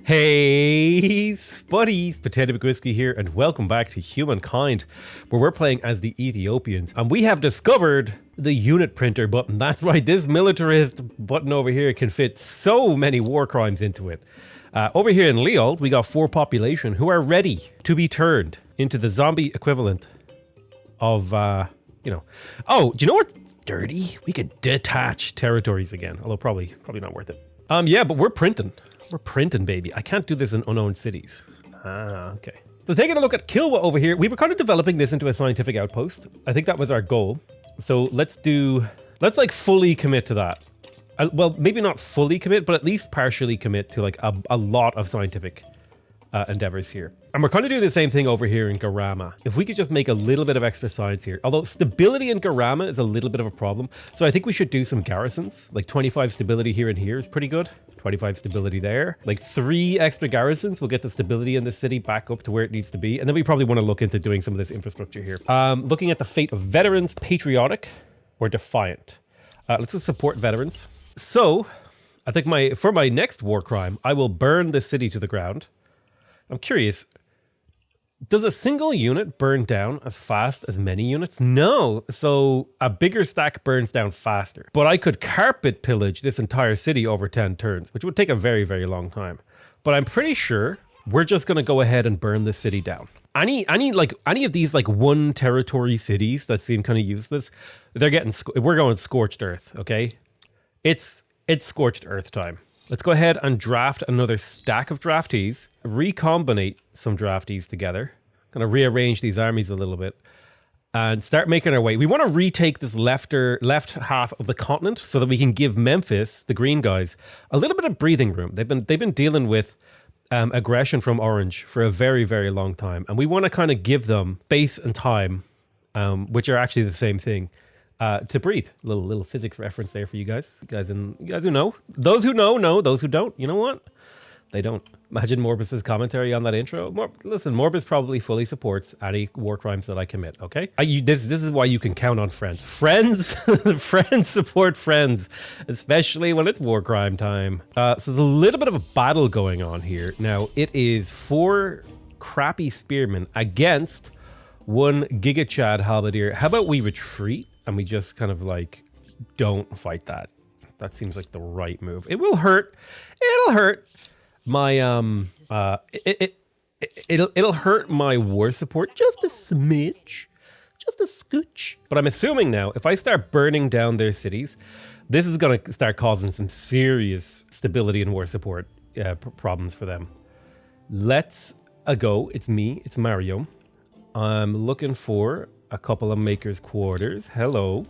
Hey, Spuddies, PotatoMcWhiskey here, and welcome back to Humankind, where we're playing as the Ethiopians. And we have discovered the unit printer button. That's right, this militarist button over here can fit so many war crimes into it. Over here in Leold, we got 4 population who are ready to be turned into the zombie equivalent of, Oh, do you know what's dirty? We could detach territories again, although probably not worth it. Yeah, but we're printing. We're printing, baby. I can't do this in unowned cities. Okay. So taking a look at Kilwa over here, we were kind of developing this into a scientific outpost. I think that was our goal. So let's like fully commit to that. Well, maybe not fully commit, but at least partially commit to like a lot of scientific endeavors here. And we're kind of doing the same thing over here in Garama. If we could just make a little bit of extra science here, although stability in Garama is a little bit of a problem. So I think we should do some garrisons, like 25 stability here and here is pretty good. 25 stability there. Like 3 extra garrisons will get the stability in the city back up to where it needs to be. And then we probably want to look into doing some of this infrastructure here. Looking at the fate of veterans, patriotic or defiant. Let's just support veterans. So I think for my next war crime, I will burn the city to the ground. I'm curious, does a single unit burn down as fast as many units? No. So a bigger stack burns down faster. But I could carpet pillage this entire city over 10 turns, which would take a very, very long time. But I'm pretty sure we're just going to go ahead and burn the city down. Any of these like one territory cities that seem kind of useless, we're going scorched earth, okay? It's scorched earth time. Let's go ahead and draft another stack of draftees, recombinate some draftees together, kind of rearrange these armies a little bit, and start making our way. We want to retake this left half of the continent so that we can give Memphis, the green guys, a little bit of breathing room. They've been dealing with aggression from Orange for a very, very long time, and we want to kind of give them space and time, which are actually the same thing. To breathe. Little physics reference there for you guys. You guys who know. Those who know. Those who don't, you know what? They don't. Imagine Morbus's commentary on that intro. Listen, Morbus probably fully supports any war crimes that I commit, okay? This is why you can count on friends. Friends support friends, especially when it's war crime time. So there's a little bit of a battle going on here. Now, it is 4 crappy spearmen against 1 Giga Chad halberdier. How about we retreat? And we just kind of like don't fight that. That seems like the right move. It will hurt. It'll hurt my it'll hurt my war support just a smidge, just a scooch. But I'm assuming now if I start burning down their cities, this is gonna start causing some serious stability and war support problems for them. Let's go. It's me. It's Mario. I'm looking for a couple of makers' quarters. Hello.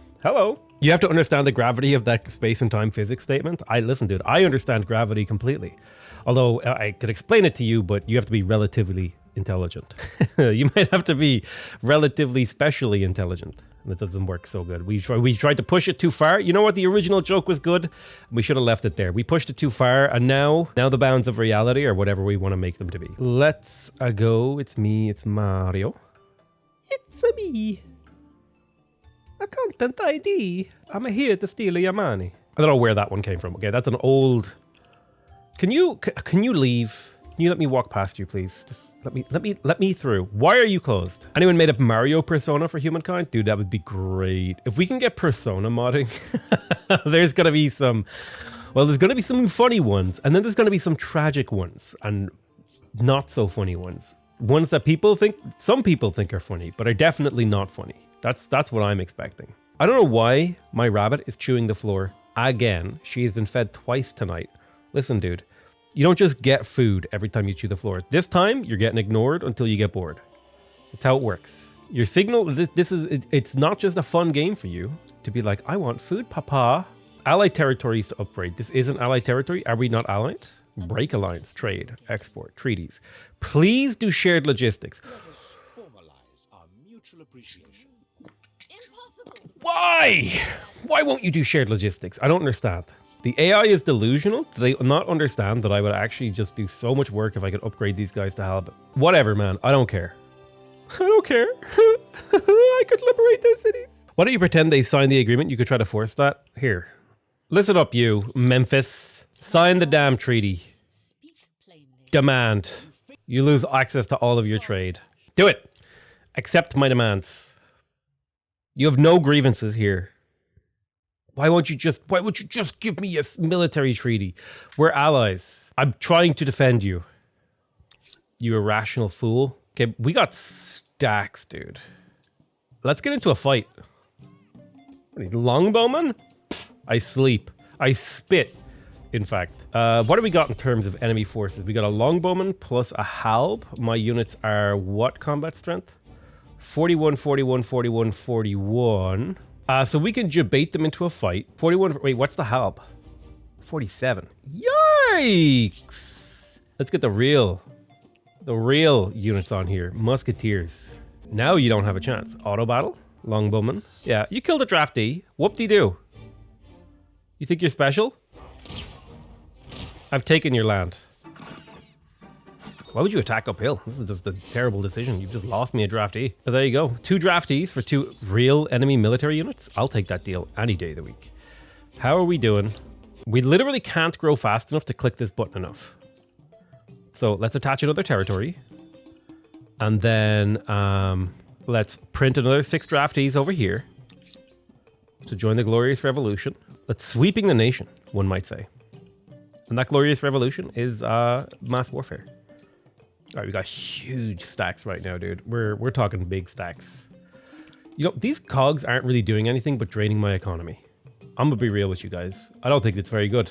You have to understand the gravity of that space and time physics statement. Listen, dude, I understand gravity completely. Although I could explain it to you, but you have to be relatively intelligent. You might have to be relatively specially intelligent. And it doesn't work so good. We tried to push it too far. You know what? The original joke was good. We should have left it there. We pushed it too far, and now the bounds of reality are whatever we want to make them to be. Let's go. It's me. It's Mario. It's me. A content ID. I'm here to steal your money. I don't know where that one came from. Okay, that's an old. Can you leave? Can you let me walk past you, please? Just let me through. Why are you closed? Anyone made a Mario persona for Humankind? Dude, that would be great. If we can get persona modding, there's gonna be some funny ones, and then there's gonna be some tragic ones, and not so funny ones. Ones that some people think are funny, but are definitely not funny. That's what I'm expecting. I don't know why my rabbit is chewing the floor again. She has been fed twice tonight. Listen, dude, you don't just get food every time you chew the floor. This time, you're getting ignored until you get bored. That's how it works. Your signal, it's not just a fun game for you to be like, I want food, papa. Allied territories to upgrade. This isn't allied territory. Are we not allied? Break alliance, trade, export, treaties. Please do shared logistics. Let us formalize our mutual appreciation. Impossible. Why? Why won't you do shared logistics? I don't understand. The AI is delusional. Do they not understand that I would actually just do so much work if I could upgrade these guys to halibut? Whatever, man. I don't care. I don't care. I could liberate those cities. Why don't you pretend they signed the agreement? You could try to force that. Here. Listen up, you, Memphis. Sign the damn treaty. Speak plainly. Demand. You lose access to all of your trade. Do it. Accept my demands. You have no grievances here. Why would you just give me a military treaty? We're allies. I'm trying to defend you. You irrational fool. Okay, we got stacks, dude. Let's get into a fight. Longbowman? I sleep. I spit. In fact, what do we got in terms of enemy forces? We got a longbowman plus a halb. My units are what combat strength? 41, 41, 41, 41. So we can debate them into a fight. 41, wait, what's the halb? 47. Yikes! Let's get the real units on here. Musketeers. Now you don't have a chance. Auto battle? Longbowman. Yeah, you killed a draftee. Whoop-de-doo. You think you're special? I've taken your land. Why would you attack uphill? This is just a terrible decision. You've just lost me a draftee. But there you go. 2 draftees for 2 real enemy military units. I'll take that deal any day of the week. How are we doing? We literally can't grow fast enough to click this button enough. So let's attach another territory. And then let's print another 6 draftees over here to join the Glorious Revolution. Let's sweeping the nation, one might say. And that Glorious Revolution is mass warfare. All right, we got huge stacks right now, dude. We're talking big stacks. You know, these cogs aren't really doing anything but draining my economy. I'm gonna be real with you guys. I don't think it's very good.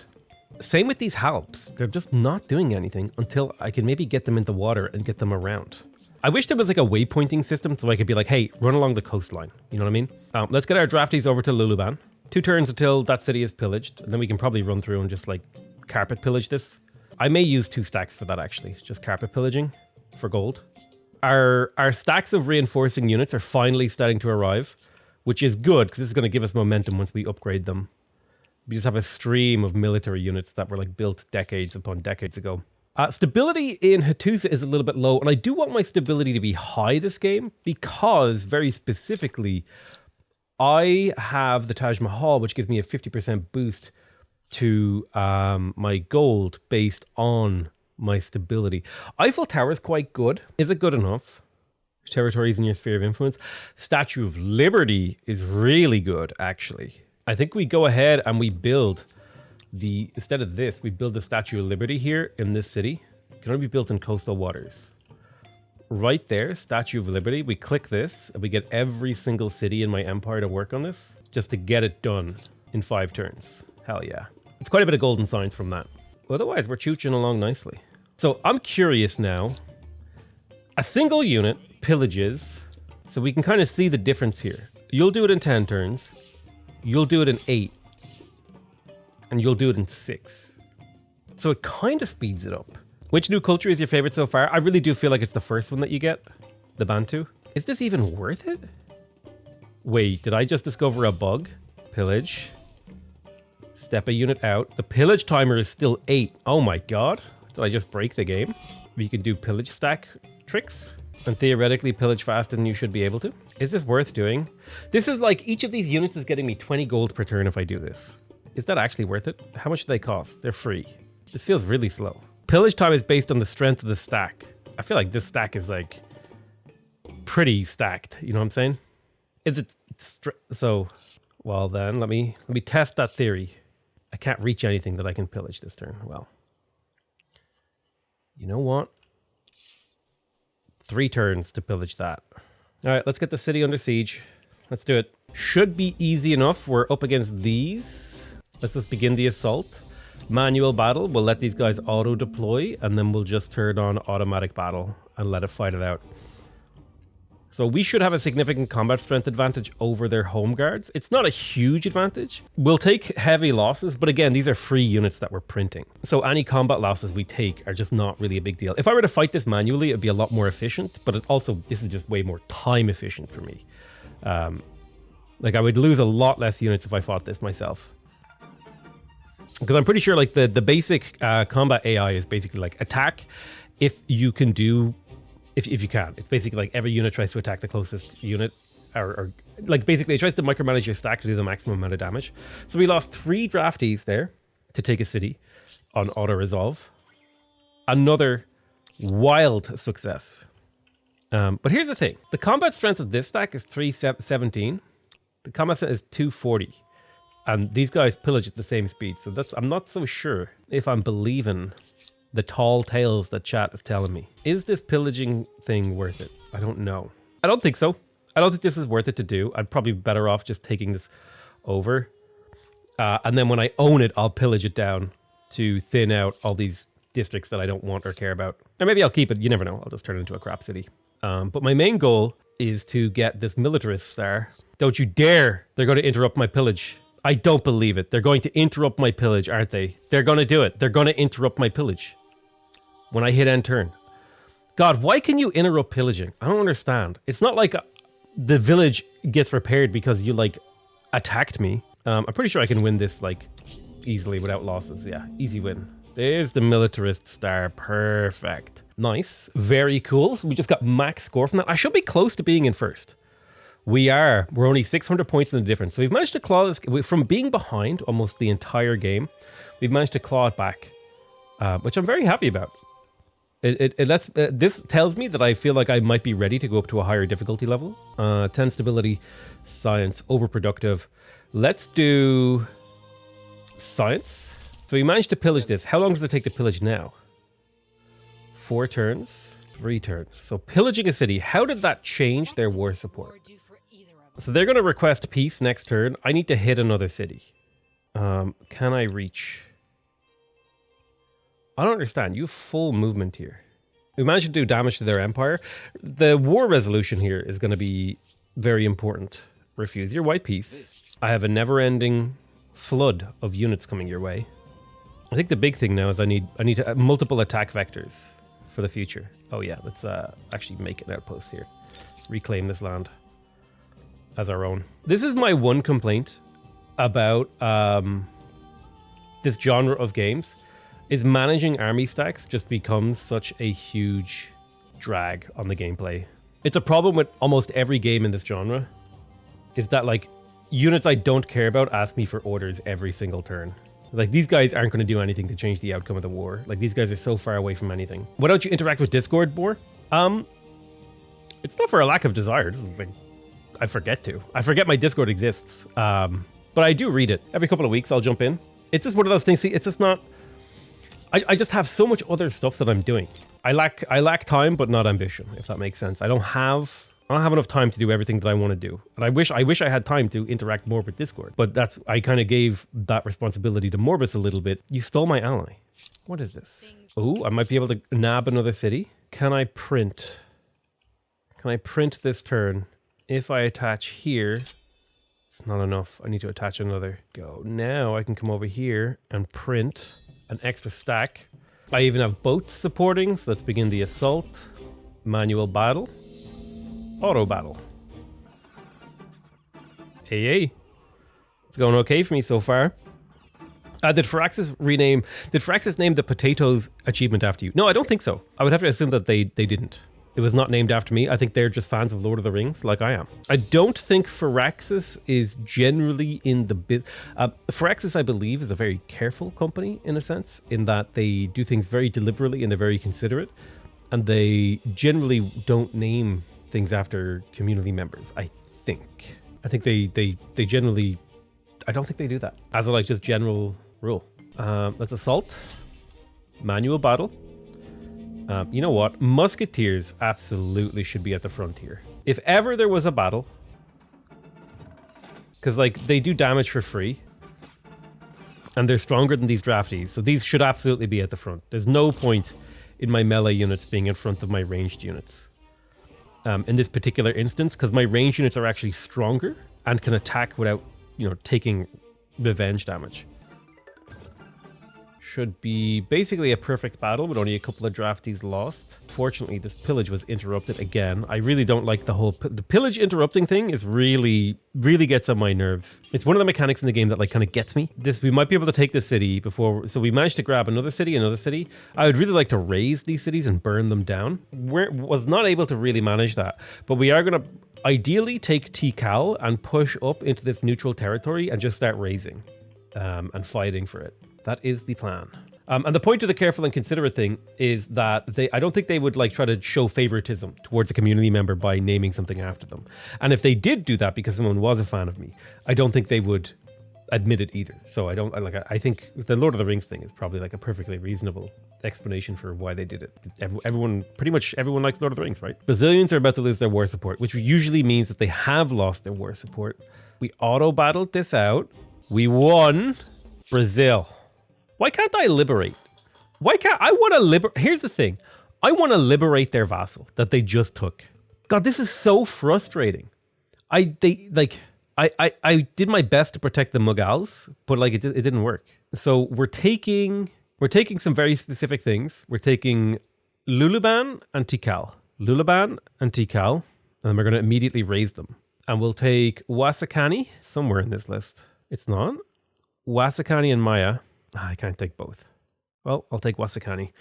Same with these halbs. They're just not doing anything until I can maybe get them into water and get them around. I wish there was like a waypointing system so I could be like, hey, run along the coastline. You know what I mean? Let's get our draftees over to Luluban. 2 turns until that city is pillaged. And then we can probably run through and just like carpet pillage this. I may use 2 stacks for that actually. Just carpet pillaging for gold. Our stacks of reinforcing units are finally starting to arrive, which is good because this is going to give us momentum once we upgrade them. We just have a stream of military units that were like built decades upon decades ago. Stability in Hattusa is a little bit low, and I do want my stability to be high this game because, very specifically, I have the Taj Mahal, which gives me a 50% boost to my gold based on my stability. Eiffel Tower is quite good. Is it good enough? Territories in your sphere of influence. Statue of Liberty is really good, actually. I think we go ahead and we build instead of this, we build the Statue of Liberty here in this city. It can only be built in coastal waters. Right there, Statue of Liberty. We click this and we get every single city in my empire to work on this just to get it done in 5 turns. Hell yeah. It's quite a bit of golden signs from that. Otherwise, we're chooching along nicely. So I'm curious now. A single unit pillages, so we can kind of see the difference here. You'll do it in 10 turns. You'll do it in 8. And you'll do it in 6. So it kind of speeds it up. Which new culture is your favorite so far? I really do feel like it's the first one that you get. The Bantu. Is this even worth it? Wait, did I just discover a bug? Pillage. Step a unit out. The pillage timer is still 8. Oh my god. Did I just break the game? You can do pillage stack tricks. And theoretically pillage faster than you should be able to. Is this worth doing? This is like, each of these units is getting me 20 gold per turn if I do this. Is that actually worth it? How much do they cost? They're free. This feels really slow. Pillage time is based on the strength of the stack. I feel like this stack is like pretty stacked. You know what I'm saying? Is it so? Well then, let me test that theory. I can't reach anything that I can pillage this turn. Well, you know what? 3 turns to pillage that. All right, let's get the city under siege. Let's do it. Should be easy enough. We're up against these. Let's just begin the assault. Manual battle. We'll let these guys auto-deploy, and then we'll just turn on automatic battle and let it fight it out. So we should have a significant combat strength advantage over their home guards. It's not a huge advantage. We'll take heavy losses, but again, these are free units that we're printing. So any combat losses we take are just not really a big deal. If I were to fight this manually, it'd be a lot more efficient, but it also, this is just way more time efficient for me. Like I would lose a lot less units if I fought this myself. Because I'm pretty sure like the basic combat AI is basically like attack if you can do, if you can. It's basically like every unit tries to attack the closest unit, or like basically it tries to micromanage your stack to do the maximum amount of damage. So we lost 3 draftees there to take a city on auto resolve. Another wild success. But here's the thing. The combat strength of this stack is 317. The combat strength is 240. And these guys pillage at the same speed. So I'm not so sure if I'm believing the tall tales that chat is telling me. Is this pillaging thing worth it? I don't know. I don't think so. I don't think this is worth it to do. I'd probably be better off just taking this over. And then when I own it, I'll pillage it down to thin out all these districts that I don't want or care about. Or maybe I'll keep it. You never know. I'll just turn it into a crap city. But my main goal is to get this militarist star. Don't you dare. They're going to interrupt my pillage. I don't believe it. They're going to interrupt my pillage, aren't they? They're going to do it. They're going to interrupt my pillage when I hit end turn. God, why can you interrupt pillaging? I don't understand. It's not like the village gets repaired because you, like, attacked me. I'm pretty sure I can win this, like, easily without losses. Yeah, easy win. There's the militarist star. Perfect. Nice. Very cool. So we just got max score from that. I should be close to being in first. We're only 600 points in the difference. So we've managed to claw this from being behind almost the entire game. We've managed to claw it back, which I'm very happy about. This tells me that I feel like I might be ready to go up to a higher difficulty level. 10 stability, science, overproductive. Let's do science. So we managed to pillage this. How long does it take to pillage now? 4 turns, 3 turns. So pillaging a city, how did that change their war support? So they're going to request peace next turn. I need to hit another city. Can I reach? I don't understand. You have full movement here. We managed to do damage to their empire. The war resolution here is going to be very important. Refuse your white peace. I have a never-ending flood of units coming your way. I think the big thing now is I need to, multiple attack vectors for the future. Oh yeah, let's actually make an outpost here. Reclaim this land as our own. This is my one complaint about this genre of games. Is managing army stacks just becomes such a huge drag on the gameplay. It's a problem with almost every game in this genre, is that, like, units I don't care about ask me for orders every single turn. Like, these guys aren't going to do anything to change the outcome of the war. Like, these guys are so far away from anything. Why don't you interact with Discord more? It's not for a lack of desire. This is like, I forget my Discord exists. But I do read it. Every couple of weeks I'll jump in. It's just one of those things. See, it's just not... I just have so much other stuff that I'm doing. I lack time, but not ambition, if that makes sense. I don't have enough time to do everything that I want to do. And I wish I had time to interact more with Discord. But I kind of gave that responsibility to Morbus a little bit. You stole my ally. What is this? Oh, I might be able to nab another city. Can I print this turn? If I attach here, it's not enough. I need to attach another. Go. Now I can come over here and print an extra stack. I even have boats supporting, so let's begin the assault. Manual battle. Auto battle. Hey. It's going okay for me so far. Did Firaxis name the potatoes achievement after you? No, I don't think so. I would have to assume that they didn't. It was not named after me. I think they're just fans of Lord of the Rings, like I am. I don't think Firaxis is generally in the bit. Firaxis, I believe, is a very careful company in a sense, in that they do things very deliberately and they're very considerate, and they generally don't name things after community members. I think they generally. I don't think they do that as a like just general rule. Let's assault. Manual battle. You know what? Musketeers absolutely should be at the frontier. If ever there was a battle, because like they do damage for free, and they're stronger than these drafties, so these should absolutely be at the front. There's no point in my melee units being in front of my ranged units. In this particular instance, because my ranged units are actually stronger and can attack without, taking revenge damage. Should be basically a perfect battle with only a couple of draftees lost. Fortunately, this pillage was interrupted again. I really don't like the pillage interrupting thing is really gets on my nerves. It's one of the mechanics in the game that like kind of gets me. We might be able to take this city before, so we managed to grab another city. I would really like to raise these cities and burn them down. Was not able to really manage that, but we are going to ideally take Tikal and push up into this neutral territory and just start raising and fighting for it. That is the plan. And the point of the careful and considerate thing is that I don't think they would like try to show favoritism towards a community member by naming something after them. And if they did do that because someone was a fan of me, I don't think they would admit it either. So I think the Lord of the Rings thing is probably like a perfectly reasonable explanation for why they did it. Pretty much everyone likes Lord of the Rings, right? Brazilians are about to lose their war support, which usually means that they have lost their war support. We auto battled this out. We won. Brazil. Why can't I liberate? Why can't I want to liberate? Here's the thing. I want to liberate their vassal that they just took. God, this is so frustrating. I did my best to protect the Mughals, but like it didn't work. So we're taking some very specific things. We're taking Luluban and Tikal. Luluban and Tikal, and then we're going to immediately raise them. And we'll take Wasakani somewhere in this list. It's not. Wasakani and Maya. I can't take both. Well, I'll take Wasakani.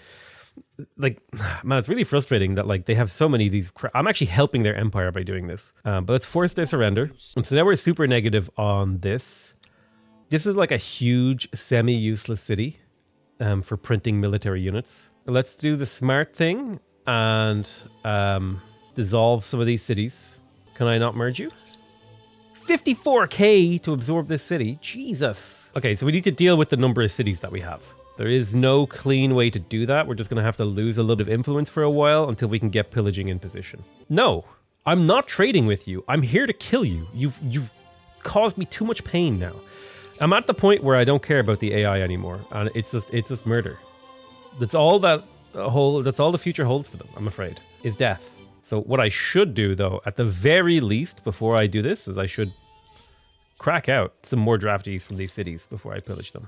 Like, man, it's really frustrating that like they have so many of these. I'm actually helping their empire by doing this. But let's force their surrender. And so now we're super negative on this. This is like a huge semi-useless city for printing military units. Let's do the smart thing and dissolve some of these cities. Can I not merge you? 54k to absorb this city. Jesus. Okay, so we need to deal with the number of cities that we have. There is no clean way to do that. We're just going to have to lose a little bit of influence for a while until we can get pillaging in position. No, I'm not trading with you. I'm here to kill you. You've caused me too much pain now. I'm at the point where I don't care about the AI anymore, and it's just murder. That's all that's all the future holds for them, I'm afraid, is death. So what I should do, though, at the very least, before I do this, is I should crack out some more draftees from these cities before I pillage them.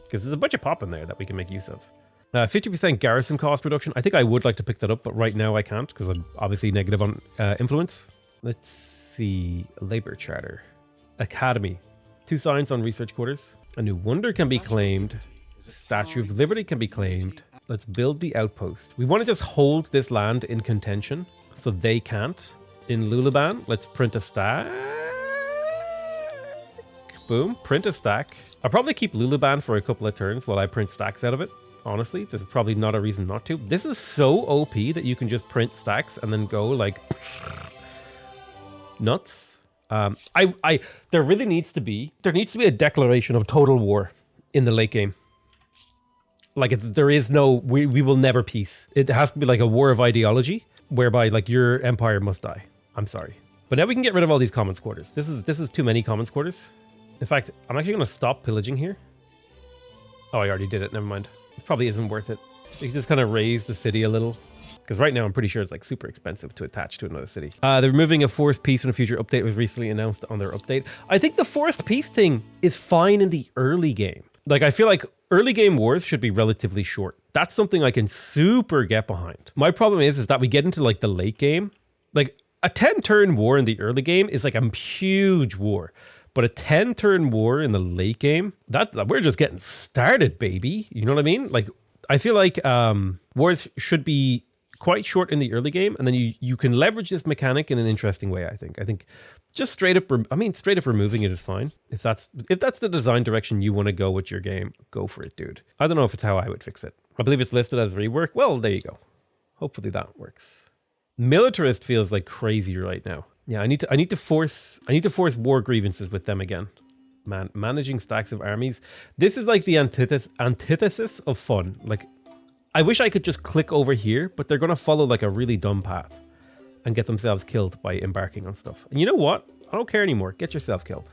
Because there's a bunch of pop in there that we can make use of. 50% garrison cost reduction. I think I would like to pick that up, but right now I can't because I'm obviously negative on influence. Let's see. Labor charter. Academy. 2 signs on research quarters. A new wonder can be claimed. Statue of Liberty can be claimed. Let's build the outpost. We want to just hold this land in contention so they can't. In Luluban, let's print a stack. Boom, print a stack. I'll probably keep Luluban for a couple of turns while I print stacks out of it. Honestly, there's probably not a reason not to. This is so OP that you can just print stacks and then go like nuts. There needs to be a declaration of total war in the late game. Like there is no, we will never peace. It has to be like a war of ideology whereby like your empire must die. I'm sorry. But now we can get rid of all these commons quarters. This is too many commons quarters. In fact, I'm actually going to stop pillaging here. Oh, I already did it. Never mind. This probably isn't worth it. You can just kind of raise the city a little. Because right now I'm pretty sure it's like super expensive to attach to another city. They're removing a forced peace in a future update. It was recently announced on their update. I think the forced peace thing is fine in the early game. Like I feel like early game wars should be relatively short. That's something I can super get behind. My problem is that we get into like the late game. Like a 10-turn war in the early game is like a huge war. But a 10-turn war in the late game, that we're just getting started, baby. You know what I mean? Like, I feel like wars should be quite short in the early game, and then you can leverage this mechanic in an interesting way. I think just straight up removing it is fine. If that's the design direction you want to go with your game, go for it, dude. I don't know if it's how I would fix it. I believe it's listed as rework. Well, there you go. Hopefully that works. Militarist feels like crazy right now. Yeah, I need to force war grievances with them again. Man, managing stacks of armies. This is like the antithesis of fun. Like, I wish I could just click over here, but they're gonna follow like a really dumb path and get themselves killed by embarking on stuff. And you know what? I don't care anymore. Get yourself killed.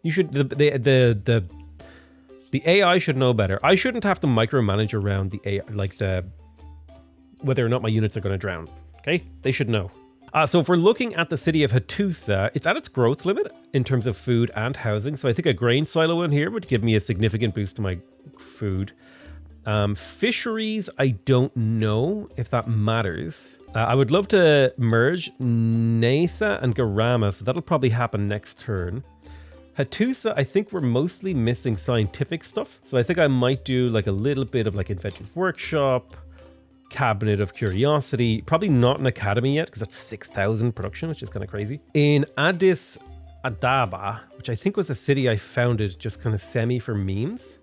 You should the AI should know better. I shouldn't have to micromanage around the AI, like whether or not my units are gonna drown. Okay, they should know. So if we're looking at the city of Hattusa, it's at its growth limit in terms of food and housing. So I think a grain silo in here would give me a significant boost to my food. Fisheries, I don't know if that matters. I would love to merge Nesa and Garama, so that'll probably happen next turn. Hattusa, I think we're mostly missing scientific stuff. So I think I might do like a little bit of like Inventor's Workshop, Cabinet of Curiosity, probably not an academy yet because that's 6,000 production, which is kind of crazy. In Addis Ababa, which I think was a city I founded just kind of semi for memes.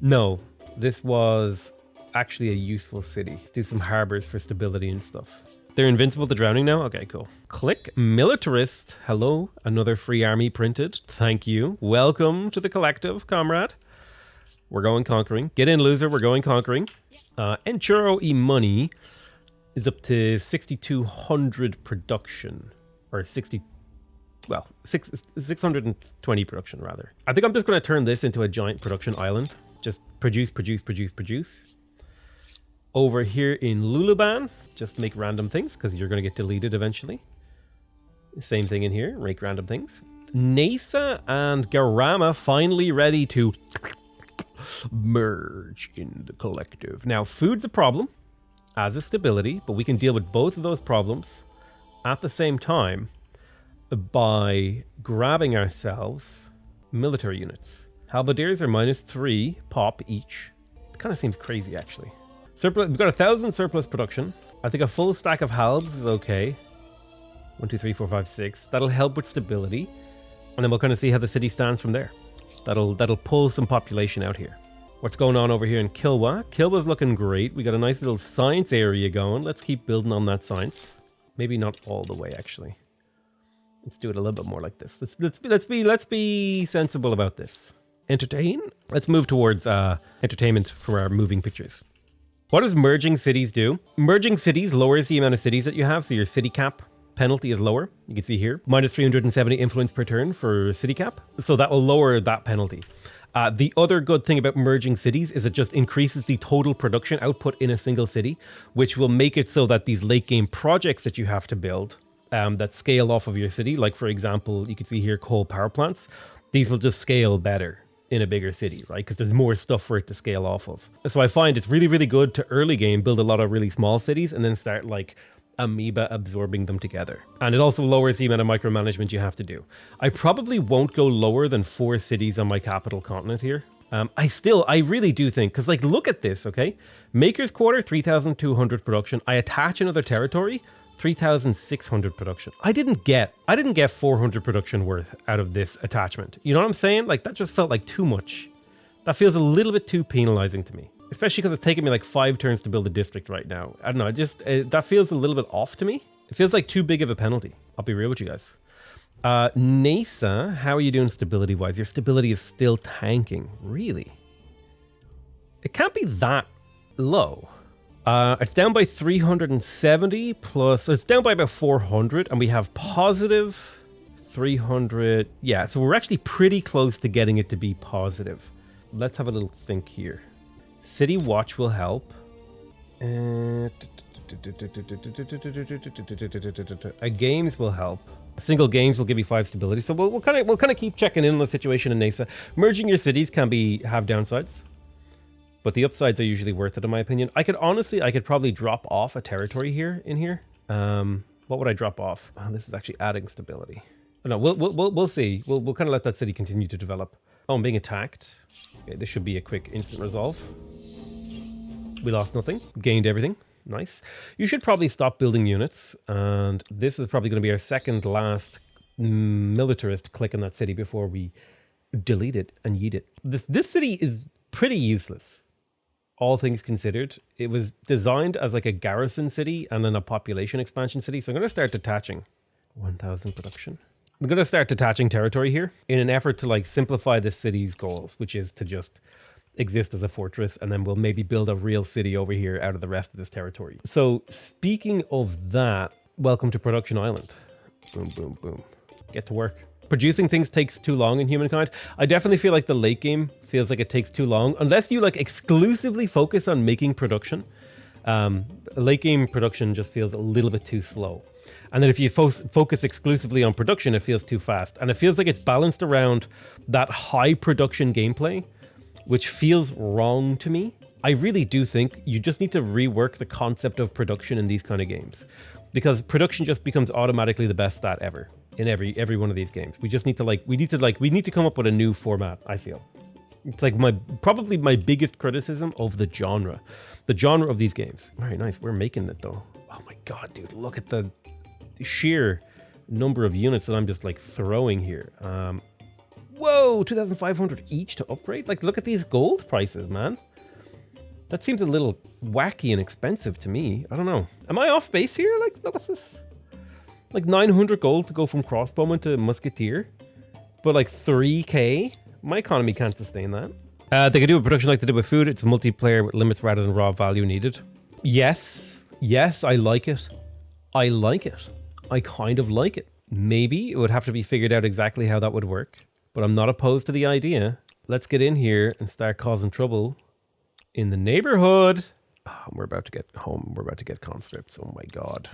No, This was actually a useful city. Let's do some harbors for stability and stuff. They're invincible to drowning now? Okay, cool. Click militarist. Hello, another free army printed. Thank you. Welcome to the collective, comrade. We're going conquering. Get in, loser. We're going conquering. Enchuro money is up to 6,200 production. Or 620 production, rather. I think I'm just going to turn this into a giant production island. Just produce. Over here in Luluban, just make random things because you're going to get deleted eventually. Same thing in here, make random things. Nasa and Garama finally ready to merge in the collective. Now, food's a problem, as is stability, but we can deal with both of those problems at the same time by grabbing ourselves military units. Halberdiers are -3 pop each. It kind of seems crazy, actually. Surplus, we've got 1,000 surplus production. I think a full stack of halbs is okay. 1, 2, 3, 4, 5, 6. That'll help with stability. And then we'll kind of see how the city stands from there. That'll pull some population out here. What's going on over here in Kilwa? Kilwa's looking great. We got a nice little science area going. Let's keep building on that science. Maybe not all the way, actually. Let's do it a little bit more like this. Let's be sensible about this. Entertain? Let's move towards entertainment for our moving pictures. What does merging cities do? Merging cities lowers the amount of cities that you have, so your city cap penalty is lower. You can see here, -370 influence per turn for city cap. So that will lower that penalty. The other good thing about merging cities is it just increases the total production output in a single city, which will make it so that these late game projects that you have to build that scale off of your city, like for example, you can see here coal power plants, these will just scale better in a bigger city, right? Because there's more stuff for it to scale off of. So I find it's really, really good to early game build a lot of really small cities and then start like amoeba absorbing them together. And it also lowers the amount of micromanagement you have to do. I probably won't go lower than 4 cities on my capital continent here. I really do think, because like look at this, okay? Maker's Quarter, 3,200 production. I attach another territory, 3,600 production. I didn't get 400 production worth out of this attachment. You know what I'm saying? Like that just felt like too much. That feels a little bit too penalizing to me, especially because it's taken me like 5 turns to build a district right now. I don't know. That feels a little bit off to me. It feels like too big of a penalty. I'll be real with you guys. NASA, how are you doing stability wise? Your stability is still tanking. Really? It can't be that low. It's down by 370 plus, so it's down by about 400 and we have positive 300. Yeah, so we're actually pretty close to getting it to be positive. Let's have a little think here. City Watch will help. Games will help. Single games will give you 5 stability. So we'll kind of keep checking in on the situation in NASA. Merging your cities can have downsides, but the upsides are usually worth it, in my opinion. I could probably drop off a territory here in here. What would I drop off? Oh, this is actually adding stability. No, we'll see. We'll kind of let that city continue to develop. Oh, I'm being attacked. Okay, this should be a quick instant resolve. We lost nothing, gained everything. Nice. You should probably stop building units, and this is probably going to be our second last militarist click in that city before we delete it and yeet it. This city is pretty useless, all things considered. It was designed as like a garrison city and then a population expansion city, so I'm going to start detaching 1,000 production. I'm going to start detaching territory here in an effort to like simplify the city's goals, which is to just exist as a fortress, and then we'll maybe build a real city over here out of the rest of this territory. So speaking of that, welcome to Production Island. Boom, boom, boom. Get to work. Producing things takes too long in Humankind. I definitely feel like the late game feels like it takes too long, unless you like exclusively focus on making production. Late game production just feels a little bit too slow. And then if you focus exclusively on production, it feels too fast. And it feels like it's balanced around that high production gameplay, which feels wrong to me. I really do think you just need to rework the concept of production in these kind of games, because production just becomes automatically the best stat ever in every one of these games. We just need to we need to come up with a new format, I feel. It's like probably my biggest criticism of the genre of these games. Very nice. We're making it though. Oh my God, dude, look at the sheer number of units that I'm just like throwing here. Whoa, 2,500 each to upgrade? Like, look at these gold prices, man. That seems a little wacky and expensive to me. I don't know. Am I off base here? Like, what's this? Like 900 gold to go from crossbowman to musketeer? But like 3k? My economy can't sustain that. They could do a production like they did with food. It's multiplayer with limits rather than raw value needed. Yes. Yes, I like it. I like it. I kind of like it. Maybe it would have to be figured out exactly how that would work. But I'm not opposed to the idea. Let's get in here and start causing trouble in the neighborhood. Oh, we're about to get home. We're about to get conscripts. Oh my god.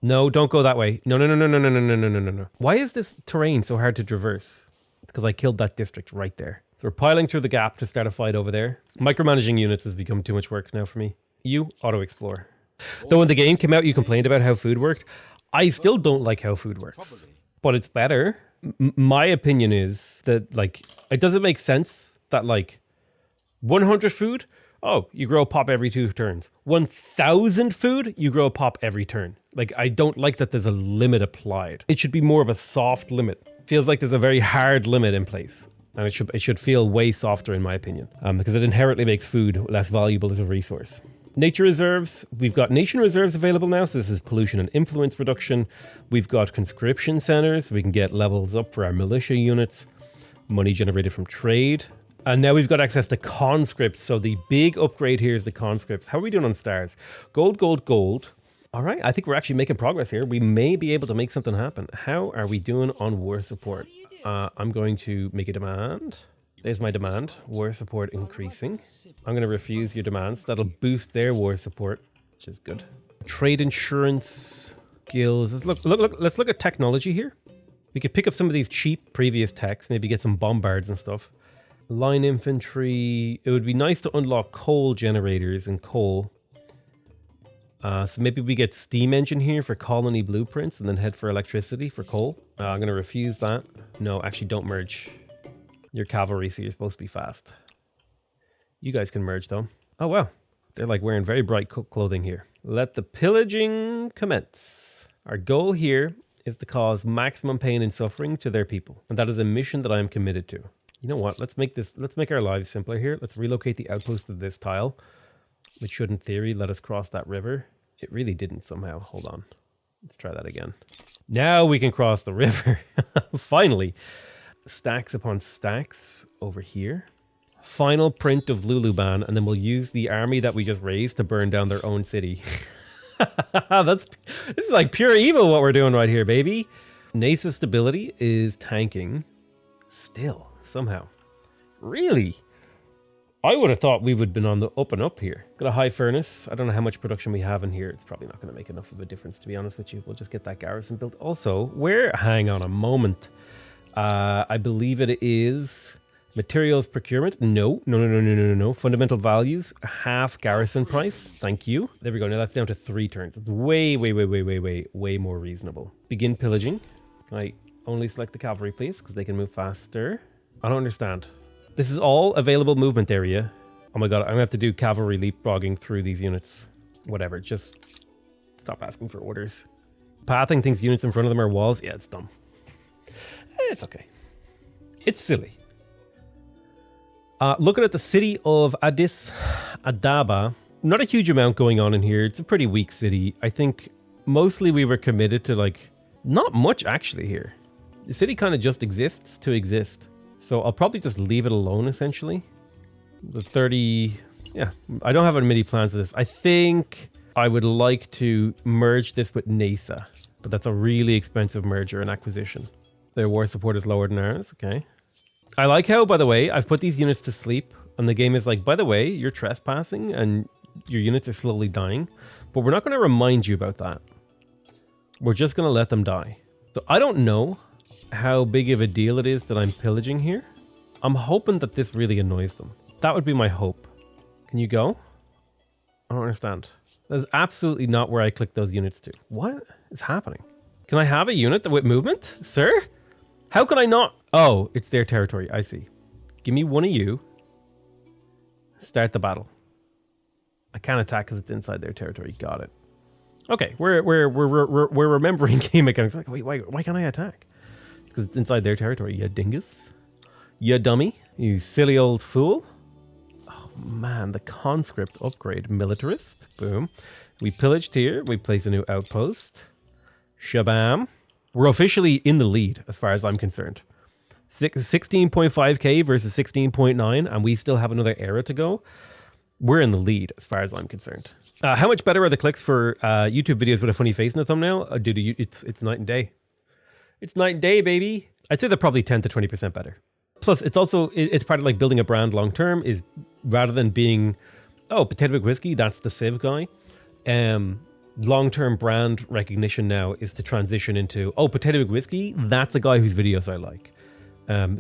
No, don't go that way. No. Why is this terrain so hard to traverse? Because I killed that district right there. So we're piling through the gap to start a fight over there. Micromanaging units has become too much work now for me. You auto-explore. Though when the game came out, you complained about how food worked. I still don't like how food works. But it's better. My opinion is that, like, it doesn't make sense that, like, 100 food, oh, you grow a pop every 2 turns. 1,000 food, you grow a pop every turn. Like, I don't like that there's a limit applied. It should be more of a soft limit. Feels like there's a very hard limit in place. And it should feel way softer in my opinion. Because it inherently makes food less valuable as a resource. Nature reserves. We've got nation reserves available now. So this is pollution and influence reduction. We've got conscription centers. We can get levels up for our militia units. Money generated from trade. And now we've got access to conscripts. So the big upgrade here is the conscripts. How are we doing on stars? Gold, gold, gold. All right. I think we're actually making progress here. We may be able to make something happen. How are we doing on war support? I'm going to make a demand. There's my demand. War support increasing. I'm going to refuse your demands. That'll boost their war support, which is good. Trade insurance, skills. Let's look at technology here. We could pick up some of these cheap previous techs, maybe get some bombards and stuff. Line infantry. It would be nice to unlock coal generators and coal. So maybe we get steam engine here for colony blueprints and then head for electricity for coal. I'm going to refuse that. No, actually don't merge. You're cavalry, so you're supposed to be fast. You guys can merge though. Oh wow. They're like wearing very bright clothing here. Let the pillaging commence. Our goal here is to cause maximum pain and suffering to their people. And that is a mission that I am committed to. You know what? Let's make our lives simpler here. Let's relocate the outpost of this tile, which should in theory let us cross that river. It really didn't somehow. Hold on. Let's try that again. Now we can cross the river. Finally. Stacks upon stacks over here. Final print of Luluban, and then we'll use the army that we just raised to burn down their own city. This is like pure evil what we're doing right here, baby. NASA stability is tanking. Still, somehow. Really? I would have thought we would have been on the up and up here. Got a high furnace. I don't know how much production we have in here. It's probably not going to make enough of a difference, to be honest with you. We'll just get that garrison built. Also, hang on a moment. I believe it is materials procurement. No. Fundamental values, half garrison price. Thank you. There we go. Now that's down to 3 turns. It's way more reasonable. Begin pillaging. Can I only select the cavalry, please? Because they can move faster. I don't understand. This is all available movement area. Oh my god, I'm going to have to do cavalry leapfrogging through these units. Whatever, just stop asking for orders. Pathing thinks units in front of them are walls. Yeah, it's dumb. It's okay. It's silly. Looking at the city of Addis Ababa, not a huge amount going on in here. It's a pretty weak city. I think mostly we were committed to like, not much actually here. The city kind of just exists to exist. So I'll probably just leave it alone essentially. The 30, yeah, I don't have any plans for this. I think I would like to merge this with NASA, but that's a really expensive merger and acquisition. Their war support is lower than ours. Okay. I like how, by the way, I've put these units to sleep and the game is like, by the way, you're trespassing and your units are slowly dying, but we're not going to remind you about that. We're just going to let them die. So I don't know how big of a deal it is that I'm pillaging here. I'm hoping that this really annoys them. That would be my hope. Can you go? I don't understand. That's absolutely not where I click those units to. What is happening? Can I have a unit with movement, sir? How can I not? Oh, it's their territory. I see. Give me one of you. Start the battle. I can't attack because it's inside their territory. Got it. Okay, we're remembering game mechanics. Like, wait, why can't I attack? Because it's inside their territory. You dingus. You dummy. You silly old fool. Oh man, the conscript upgrade. Militarist. Boom. We pillaged here. We place a new outpost. Shabam. We're officially in the lead as far as I'm concerned. 16.5k versus 16.9, and we still have another era to go. We're in the lead as far as I'm concerned. How much better are the clicks for YouTube videos with a funny face in the thumbnail? It's night and day. It's night and day, baby. I'd say they're probably 10 to 20% better. Plus, it's part of like building a brand long term is rather than being, oh, PotatoMcWhiskey, that's the Civ guy. Long-term brand recognition now is to transition into, oh, PotatoMcWhiskey, that's a guy whose videos I like.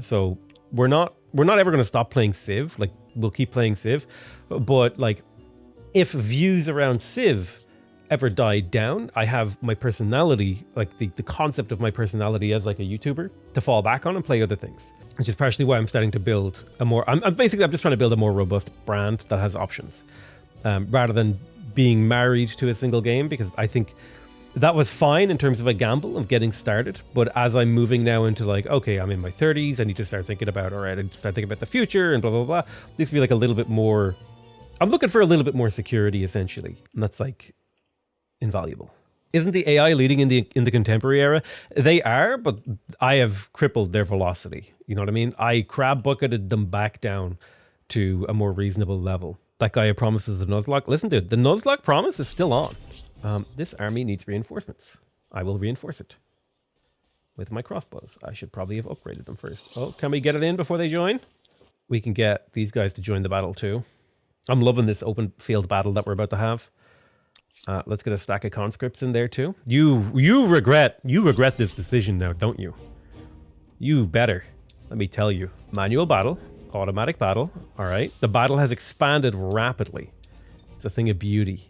So we're not ever going to stop playing Civ. Like, we'll keep playing Civ, but like, if views around Civ ever died down, I have my personality, like the concept of my personality as like a YouTuber to fall back on and play other things, which is partially why I'm starting to build a more, I'm just trying to build a more robust brand that has options, rather than being married to a single game, because I think that was fine in terms of a gamble of getting started. But as I'm moving now into like, okay, I'm in my 30s, I need to start thinking about, all right, I need to start thinking about the future and blah, blah, blah. This would be like a little bit more, I'm looking for a little bit more security essentially. And that's like invaluable. Isn't the AI leading in the contemporary era? They are, but I have crippled their velocity. You know what I mean? I crab bucketed them back down to a more reasonable level. That guy who promises the Nuzlocke. Listen, dude, the Nuzlocke promise is still on. This army needs reinforcements. I will reinforce it with my crossbows. I should probably have upgraded them first. Oh, can we get it in before they join? We can get these guys to join the battle too. I'm loving this open field battle that we're about to have. Let's get a stack of conscripts in there too. You regret this decision now, don't you? You better. Let me tell you. Manual battle, automatic battle. All right. The battle has expanded rapidly. It's a thing of beauty.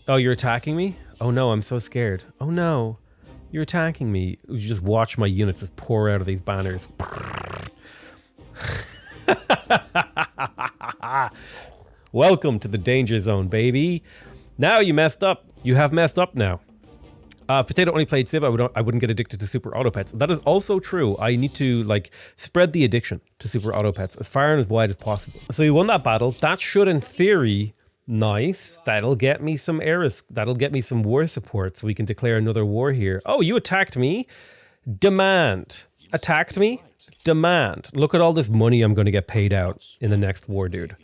Oh, you're attacking me? Oh no, I'm so scared. Oh no, you're attacking me. You just watch my units just pour out of these banners. Welcome to the danger zone, baby. Now you messed up. You have messed up now. Potato only played Civ. I wouldn't get addicted to Super Auto Pets. That is also true. I need to like spread the addiction to Super Auto Pets as far and as wide as possible. So you won that battle. That should, in theory, nice. That'll get me some eras. That'll get me some war support, so we can declare another war here. Oh, you attacked me. Demand. Attacked me. Demand. Look at all this money I'm going to get paid out in the next war, dude.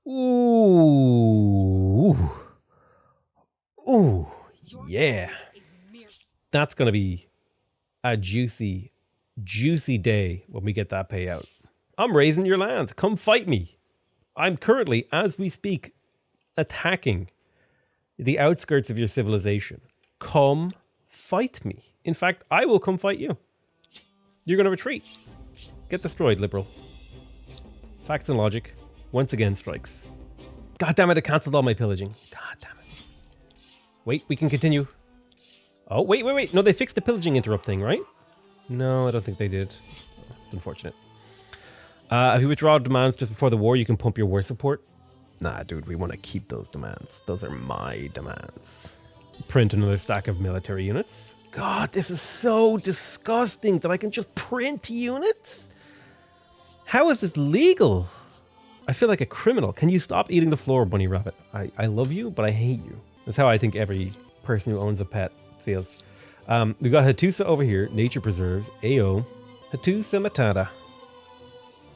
Ooh. Ooh. Yeah. That's going to be a juicy, juicy day when we get that payout. I'm raising your land. Come fight me. I'm currently, as we speak, attacking the outskirts of your civilization. Come fight me. In fact, I will come fight you. You're going to retreat. Get destroyed, liberal. Facts and logic once again strikes. God damn it, it cancelled all my pillaging. God damn it. Wait, we can continue. Oh, wait. No, they fixed the pillaging interrupt thing, right? No, I don't think they did. It's unfortunate. If you withdraw demands just before the war, you can pump your war support. Nah, dude, we want to keep those demands. Those are my demands. Print another stack of military units. God, this is so disgusting that I can just print units? How is this legal? I feel like a criminal. Can you stop eating the floor, bunny rabbit? I love you, but I hate you. That's how I think every person who owns a pet feels. We've got Hattusa over here. Nature preserves. Ayo. Hattusa Matata.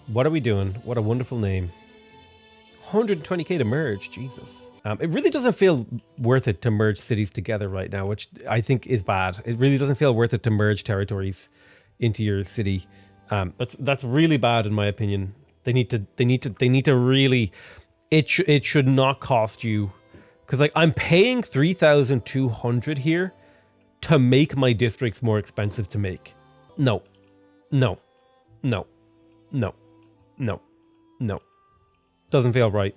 What are we doing? What a wonderful name. 120k to merge. Jesus. It really doesn't feel worth it to merge cities together right now, which I think is bad. It really doesn't feel worth it to merge territories into your city. That's really bad in my opinion. They need to really. It should not cost you, because like I'm paying 3,200 here to make my districts more expensive to make. No. Doesn't feel right.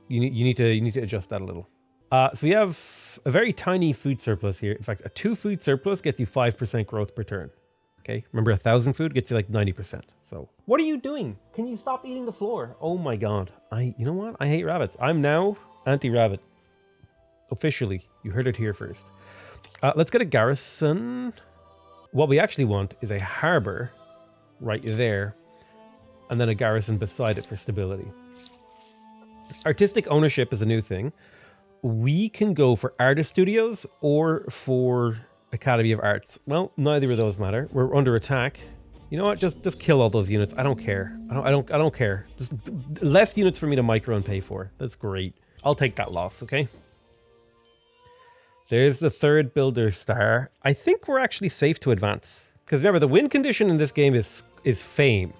You need to adjust that a little. So we have a very tiny food surplus here. In fact, a 2 food surplus gets you 5% growth per turn. Okay, remember 1,000 food gets you like 90%. So what are you doing? Can you stop eating the floor? Oh my god. You know what? I hate rabbits. I'm now anti-rabbit. Officially. You heard it here first. Let's get a garrison. What we actually want is a harbor right there. and then a garrison beside it for stability. Artistic ownership is a new thing. We can go for artist studios or for Academy of Arts. Well, neither of those matter. We're under attack. You know what? Just kill all those units. I don't care. I don't care. Just less units for me to micro and pay for. That's great. I'll take that loss, okay? There's the third builder star. I think we're actually safe to advance. Because remember, the win condition in this game is fame.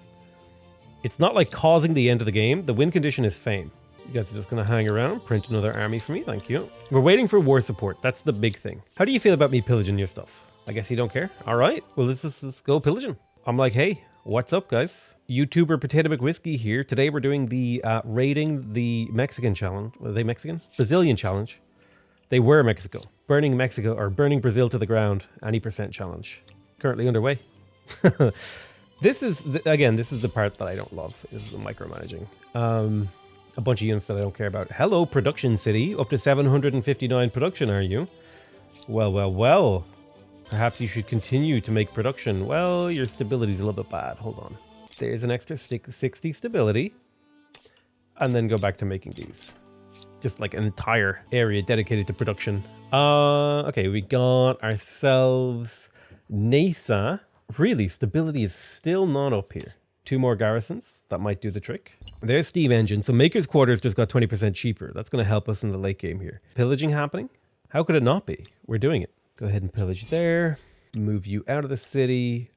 It's not like causing the end of the game. The win condition is fame. You guys are just going to hang around, print another army for me. Thank you. We're waiting for war support. That's the big thing. How do you feel about me pillaging your stuff? I guess you don't care. All right. Well, let's go pillaging. I'm like, hey, what's up, guys? YouTuber PotatoMcWhiskey here. Today we're doing the raiding the Mexican challenge. Were they Mexican? Brazilian challenge. They were Mexico. Burning Mexico or burning Brazil to the ground. Any percent challenge. Currently underway. This is the part that I don't love. Is the micromanaging. A bunch of units that I don't care about. Hello, production city. Up to 759 production, are you? Well. Perhaps you should continue to make production. Well, your stability is a little bit bad. Hold on. There's an extra 60 stability. And then go back to making these. Just like an entire area dedicated to production. Okay, we got ourselves NASA. Really, stability is still not up here. 2 more garrisons. That might do the trick. There's steam engine. So Maker's Quarters just got 20% cheaper. That's going to help us in the late game here. Pillaging happening? How could it not be? We're doing it. Go ahead and pillage there. Move you out of the city.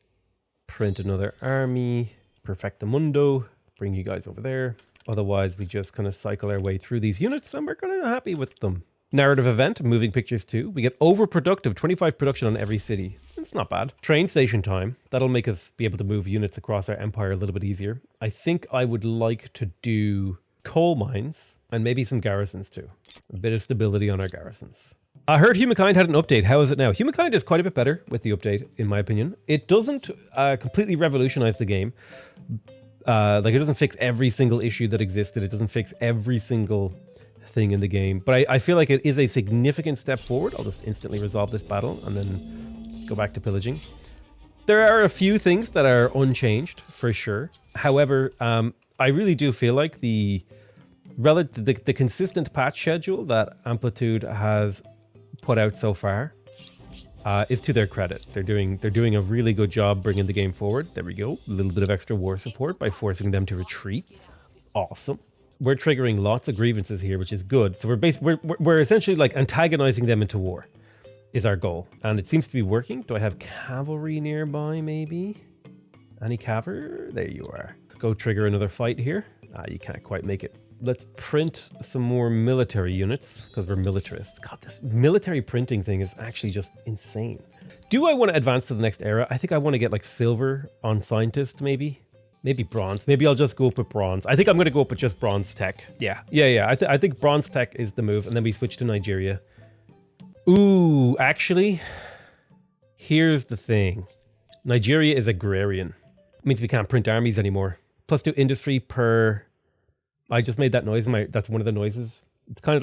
Print another army. Perfectamundo. Bring you guys over there. Otherwise, we just kind of cycle our way through these units and we're kind of happy with them. Narrative event, moving pictures too. We get overproductive, 25 production on every city. It's not bad. Train station time. That'll make us be able to move units across our empire a little bit easier. I think I would like to do coal mines and maybe some garrisons too. A bit of stability on our garrisons. I heard Humankind had an update. How is it now? Humankind is quite a bit better with the update, in my opinion. It doesn't completely revolutionize the game. Like, it doesn't fix every single issue that existed. It doesn't fix every single thing in the game. But I feel like it is a significant step forward. I'll just instantly resolve this battle and then go back to pillaging. There are a few things that are unchanged, for sure. However, I really do feel like the consistent patch schedule that Amplitude has put out so far is to their credit. They're doing a really good job bringing the game forward. There we go. A little bit of extra war support by forcing them to retreat. Awesome. We're triggering lots of grievances here, which is good. So we're essentially like antagonizing them into war is our goal. And it seems to be working. Do I have cavalry nearby maybe? Any cavalry? There you are. Go trigger another fight here. You can't quite make it. Let's print some more military units because we're militarists. God, this military printing thing is actually just insane. Do I want to advance to the next era? I think I want to get like silver on scientist, maybe bronze. Maybe I'll just go up with bronze. I think I'm going to go up with just bronze tech. Yeah. I think bronze tech is the move, and then we switch to Nigeria. Ooh, actually, here's the thing. Nigeria is agrarian. It means we can't print armies anymore. Plus 2 industry per... I just made that noise. That's one of the noises.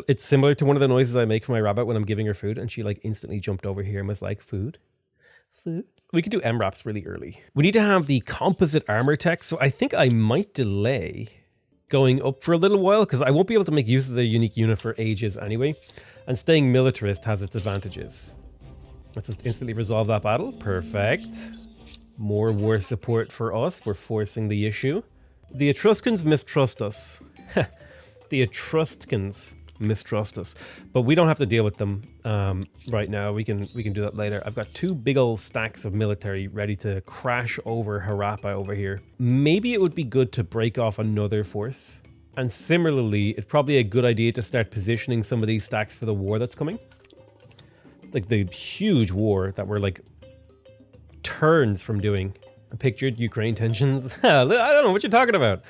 It's similar to one of the noises I make for my rabbit when I'm giving her food, and she like instantly jumped over here and was like, food. We could do MRAPs really early. We need to have the composite armor tech, so I think I might delay going up for a little while because I won't be able to make use of the unique unit for ages anyway, and staying militarist has its advantages. Let's just instantly resolve that battle. Perfect. More war support for us. We're forcing the issue. The Etruscans mistrust us. The Etruscans mistrust us, but we don't have to deal with them right now. We can do that later. I've got 2 big old stacks of military ready to crash over Harappa over here. Maybe it would be good to break off another force. And similarly, it's probably a good idea to start positioning some of these stacks for the war that's coming. It's like the huge war that we're like turns from doing. I pictured Ukraine tensions. I don't know what you're talking about.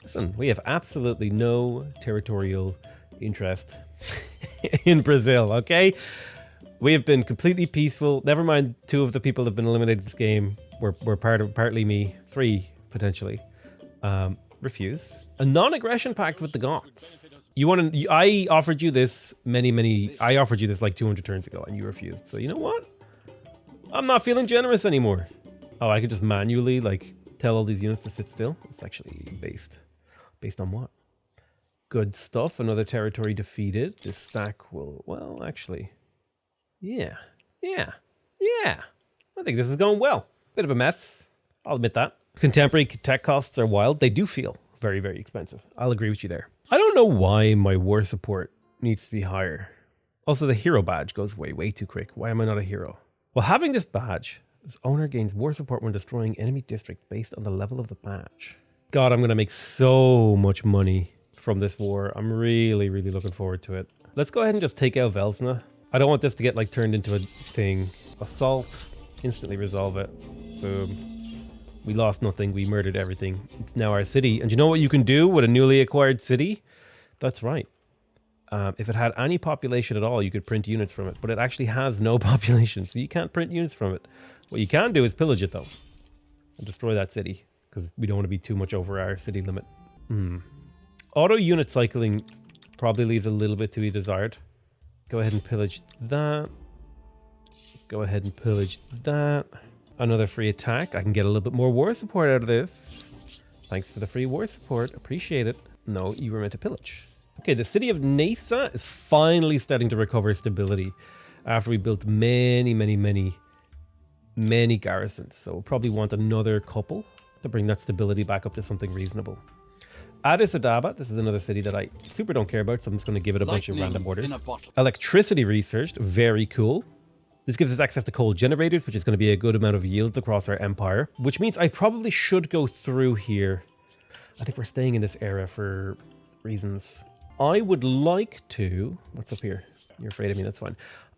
Listen, we have absolutely no territorial interest in Brazil, okay? We have been completely peaceful. Never mind 2 of the people that have been eliminated this game were partly me. 3, potentially. Refuse. A non-aggression pact with the Goths. I offered you this I offered you this like 200 turns ago and you refused. So you know what? I'm not feeling generous anymore. Oh, I could just manually like Tell all these units to sit still. It's actually based on what? Good stuff. Another territory defeated. This stack will, well, actually, yeah. I think this is going well. Bit of a mess. I'll admit that. Contemporary tech costs are wild. They do feel very, very expensive. I'll agree with you there. I don't know why my war support needs to be higher. Also, the hero badge goes way too quick. Why am I not a hero? Well, having this badge, this owner gains war support when destroying enemy district based on the level of the badge. God, I'm going to make so much money from this war. I'm really looking forward to it. Let's go ahead and just take out Velsna. I don't want this to get like turned into a thing. Assault, instantly resolve it. Boom. We lost nothing. We murdered everything. It's now our city. And you know what you can do with a newly acquired city? That's right. If it had any population at all, you could print units from it. But it actually has no population, so you can't print units from it. What you can do is pillage it, though. And destroy that city. Because we don't want to be too much over our city limit. Auto unit cycling probably leaves a little bit to be desired. Go ahead and pillage that. Go ahead and pillage that. Another free attack. I can get a little bit more war support out of this. Thanks for the free war support. Appreciate it. No, you were meant to pillage. Okay, the city of Nasa is finally starting to recover stability after we built many garrisons. So we'll probably want another couple to bring that stability back up to something reasonable. Addis Ababa, this is another city that I super don't care about, so I'm just going to give it a bunch of random orders. Electricity researched, very cool. This gives us access to coal generators, which is going to be a good amount of yields across our empire, which means I probably should go through here. I think we're staying in this area for reasons. I would like to... What's up here? You're afraid of me, that's fine.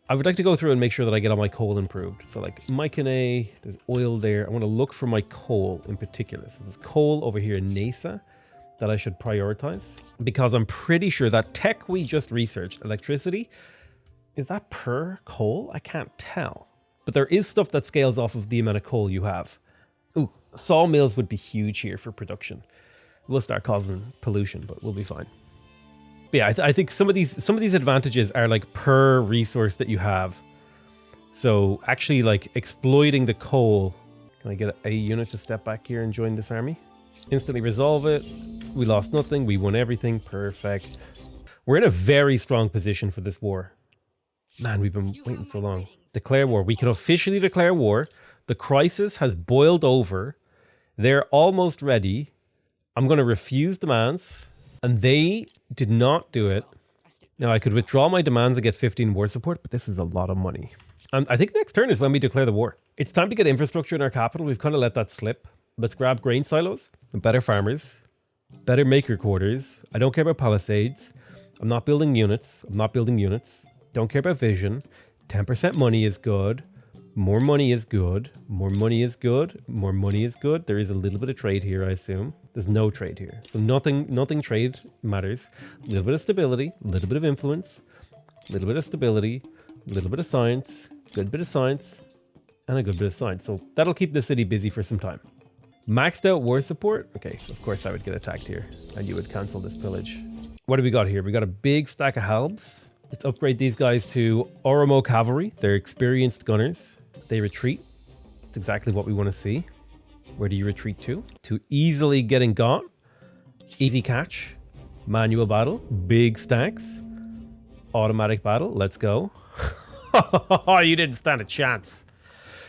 I would like to go through and make sure that I get all my coal improved. So like Mycenae, there's oil there. I want to look for my coal in particular. So there's coal over here in NASA that I should prioritize. Because I'm pretty sure that tech we just researched, electricity, is that per coal? I can't tell. But there is stuff that scales off of the amount of coal you have. Ooh, sawmills would be huge here for production. We'll start causing pollution, but we'll be fine. But yeah, I think some of these advantages are like per resource that you have. So actually like exploiting the coal. Can I get a unit to step back here and join this army? Instantly resolve it. We lost nothing. We won everything. Perfect. We're in a very strong position for this war. Man, we've been waiting so long. Declare war. We can officially declare war. The crisis has boiled over. They're almost ready. I'm going to refuse demands. And they did not do it. Now, I could withdraw my demands and get 15 war support, but this is a lot of money. I think next turn is when we declare the war. It's time to get infrastructure in our capital. We've kind of let that slip. Let's grab grain silos, better farmers, better maker quarters. I don't care about palisades. I'm not building units. Don't care about vision. 10% money is good. More money is good. More money is good. More money is good. There is a little bit of trade here, I assume. There's no trade here. So nothing trade matters. A little bit of stability, a little bit of influence, a little bit of stability, a little bit of science, good bit of science, and a good bit of science. So that'll keep the city busy for some time. Maxed out war support. Okay, of course I would get attacked here and you would cancel this pillage. What do we got here? We got a big stack of halbs. Let's upgrade these guys to Oromo Cavalry. They're experienced gunners. They retreat. That's exactly what we want to see. Where do you retreat to? To easily getting got. Easy catch. Manual battle. Big stacks. Automatic battle. Let's go. You didn't stand a chance.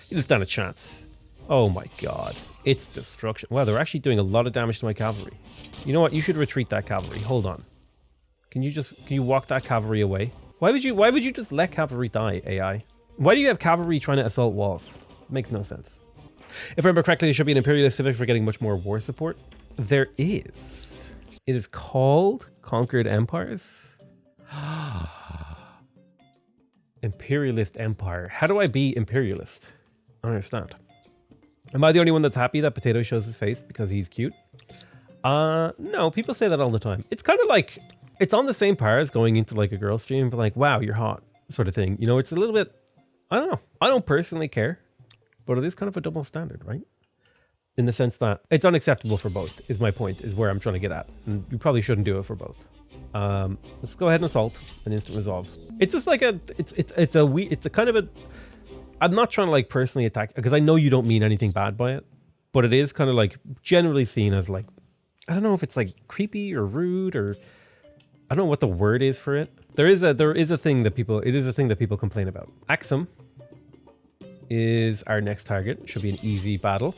You didn't stand a chance. Oh my god. It's destruction. Wow, they're actually doing a lot of damage to my cavalry. You know what? You should retreat that cavalry. Hold on. Can you walk that cavalry away? Why would you just let cavalry die, AI? Why do you have cavalry trying to assault walls? It makes no sense. If I remember correctly, there should be an imperialist civic for getting much more war support. There is. It is called Conquered Empires. Imperialist Empire. How do I be imperialist? I don't understand. Am I the only one that's happy that Potato shows his face because he's cute? No, people say that all the time. It's kind of like, it's on the same par as going into like a girl stream, but like, wow, you're hot sort of thing. You know, it's a little bit, I don't know. I don't personally care, but it is kind of a double standard, right? In the sense that it's unacceptable for both is my point, is where I'm trying to get at. And you probably shouldn't do it for both. Let's go ahead and assault and instant resolve. It's just like it's a kind of a, I'm not trying to like personally attack because I know you don't mean anything bad by it. but it is kind of like generally seen as like, I don't know if it's like creepy or rude or I don't know what the word is for it. There is a thing that people complain about. Axum is our next target. Should be an easy battle.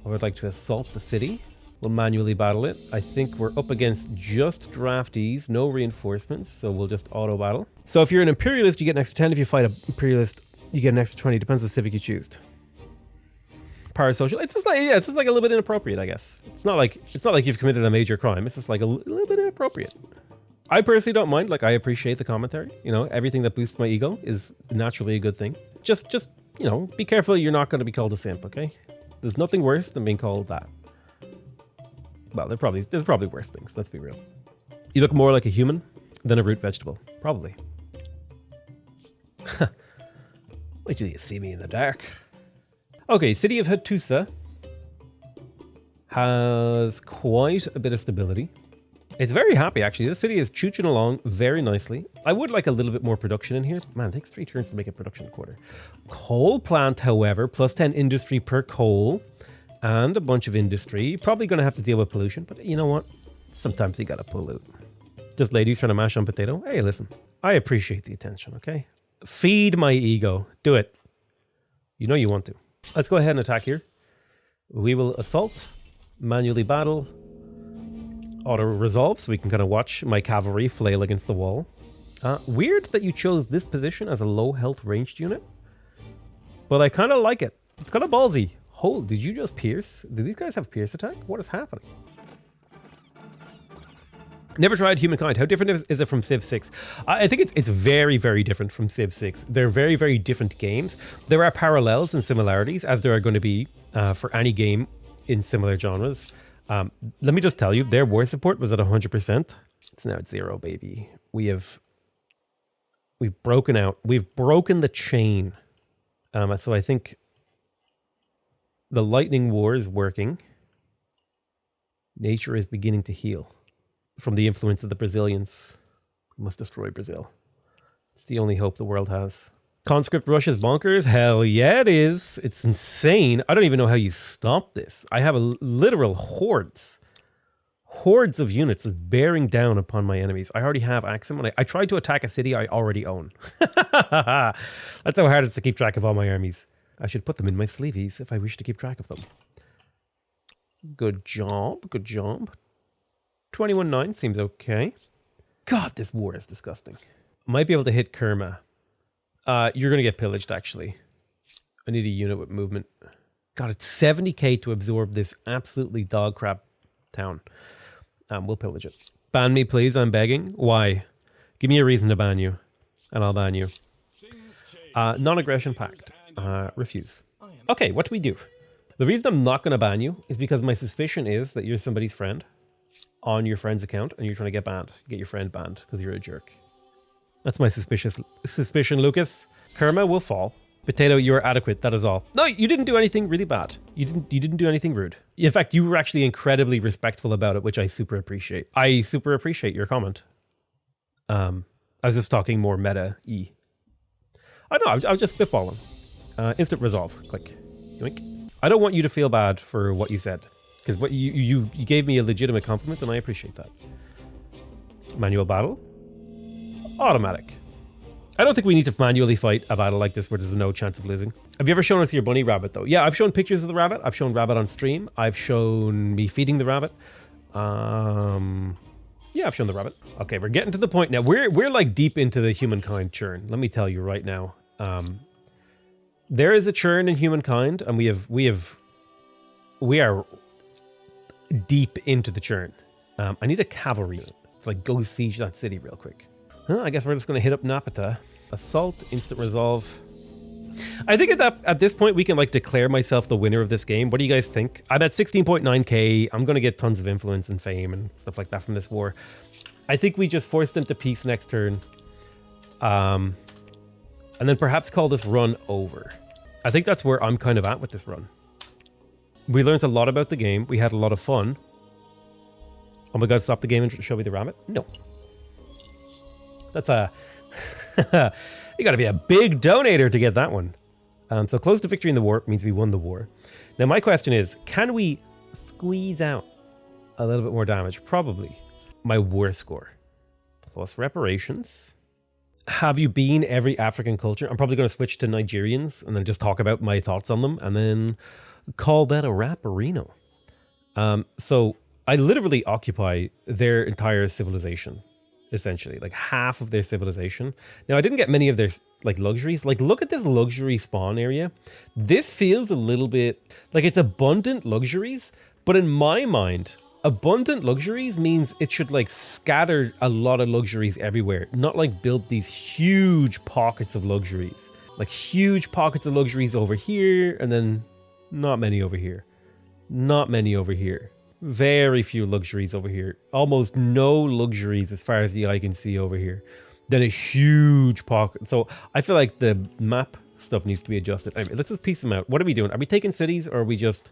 I would like to assault the city. We'll manually battle it. I think we're up against just draftees, no reinforcements, so we'll just auto battle. So if you're an imperialist, you get an extra 10. If you fight an imperialist, you get an extra 20. Depends on the civic you choose. Parasocial. It's just like it's just like a little bit inappropriate, I guess. It's not like you've committed a major crime. It's just like a little bit inappropriate. I personally don't mind. Like I appreciate the commentary. You know, everything that boosts my ego is naturally a good thing. Just you know, be careful. You're not going to be called a simp. Okay. There's nothing worse than being called that. Well, there's probably worse things. Let's be real. You look more like a human than a root vegetable. Probably. Wait till you see me in the dark. Okay, City of Hattusa has quite a bit of stability. It's very happy, actually. This city is chooching along very nicely. I would like a little bit more production in here. Man, it takes 3 turns to make a production quarter. Coal plant, however, plus 10 industry per coal. And a bunch of industry. Probably going to have to deal with pollution, but you know what? Sometimes you got to pollute. Just ladies trying to mash on potato. Hey, listen. I appreciate the attention, okay? Feed my ego. Do it. You know you want to. Let's go ahead and attack here. We will assault, manually battle, auto-resolve, so we can kind of watch my cavalry flail against the wall. Weird that you chose this position as a low-health ranged unit, but I kind of like it. It's kind of ballsy. Hold, did you just pierce? Do these guys have pierce attack? What is happening? Never tried Humankind. How different is it from Civ 6? I think it's very, very different from Civ 6. They're very, very different games. There are parallels and similarities, as there are going to be for any game in similar genres. Let me just tell you, their war support was at 100%. It's now at 0, baby. We've broken out. We've broken the chain. So I think the lightning war is working. Nature is beginning to heal from the influence of the Brazilians. We must destroy Brazil. It's the only hope the world has. Conscript rush is bonkers. Hell yeah, it is. It's insane. I don't even know how you stop this. I have a literal hordes of units bearing down upon my enemies. I already have Axum, and I tried to attack a city I already own. That's how hard it is to keep track of all my armies. I should put them in my sleeveys if I wish to keep track of them. Good job. Good job. 21-9 seems okay. God, this war is disgusting. Might be able to hit Kerma. You're going to get pillaged, actually. I need a unit with movement. God, it's 70k to absorb this absolutely dog crap town. We'll pillage it. Ban me, please. I'm begging. Why? Give me a reason to ban you, and I'll ban you. Non-aggression pact. Refuse. Okay, what do we do? The reason I'm not going to ban you is because my suspicion is that you're somebody's friend on your friend's account and you're trying to get banned. Get your friend banned because you're a jerk. That's my suspicion, Lucas. Kerma will fall. Potato, you are adequate. That is all. No, you didn't do anything really bad. You didn't do anything rude. In fact, you were actually incredibly respectful about it, which I super appreciate. I super appreciate your comment. I was just talking more meta-y. I know, I was just spitballing. Instant resolve. Click. Yoink. I don't want you to feel bad for what you said, because what you gave me a legitimate compliment, and I appreciate that. Manual battle. Automatic. I don't think we need to manually fight a battle like this where there's no chance of losing. Have you ever shown us your bunny rabbit, though? Yeah, I've shown pictures of the rabbit. I've shown rabbit on stream. I've shown me feeding the rabbit. Yeah, I've shown the rabbit. Okay, we're getting to the point now. We're like deep into the Humankind churn. Let me tell you right now. There is a churn in Humankind, and we are deep into the churn. I need a cavalry unit to like go siege that city real quick. I guess we're just going to hit up Napata. Assault, instant resolve. I think at this point we can like declare myself the winner of this game. What do you guys think? I'm at 16.9k. I'm going to get tons of influence and fame and stuff like that from this war. I think we just force them to peace next turn. And then perhaps call this run over. I think that's where I'm kind of at with this run. We learned a lot about the game. We had a lot of fun. Oh my god, stop the game and show me the rabbit? No. That's a... You gotta be a big donator to get that one. So close to victory in the war means we won the war. Now my question is, can we squeeze out a little bit more damage? Probably. My war score. Plus reparations. Have you been every African culture? I'm probably going to switch to Nigerians and then just talk about my thoughts on them and then call that a rapperino. So I literally occupy their entire civilization, essentially, like half of their civilization. Now I didn't get many of their like luxuries. Like look at this luxury spawn area. This feels a little bit like it's abundant luxuries, but in my mind, abundant luxuries means it should like scatter a lot of luxuries everywhere, not like build these huge pockets of luxuries. Like huge pockets of luxuries over here and then not many over here. Not many over here. Very few luxuries over here. Almost no luxuries as far as the eye can see over here. Then a huge pocket. So I feel like the map stuff needs to be adjusted. Anyway, let's just piece them out. What are we doing? Are we taking cities or are we just...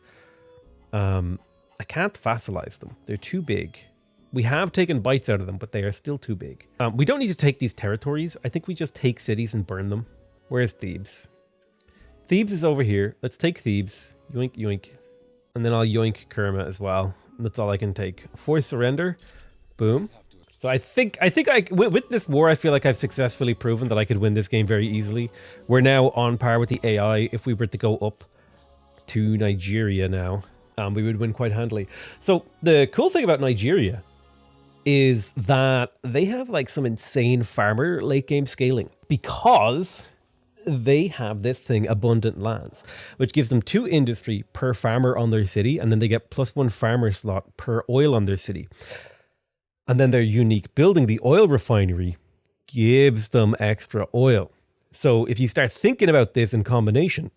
I can't fossilize them. They're too big. We have taken bites out of them, but they are still too big. We don't need to take these territories. I think we just take cities and burn them. Where's Thebes? Thebes is over here. Let's take Thebes. Yoink, yoink. And then I'll yoink Kerma as well. That's all I can take. Force surrender. Boom. So I think with this war, I feel like I've successfully proven that I could win this game very easily. We're now on par with the AI. If we were to go up to Nigeria now, we would win quite handily. So the cool thing about Nigeria is that they have like some insane farmer late game scaling because they have this thing, abundant lands, which gives them 2 industry per farmer on their city, and then they get +1 farmer slot per oil on their city. And then their unique building, the oil refinery, gives them extra oil. So if you start thinking about this in combination,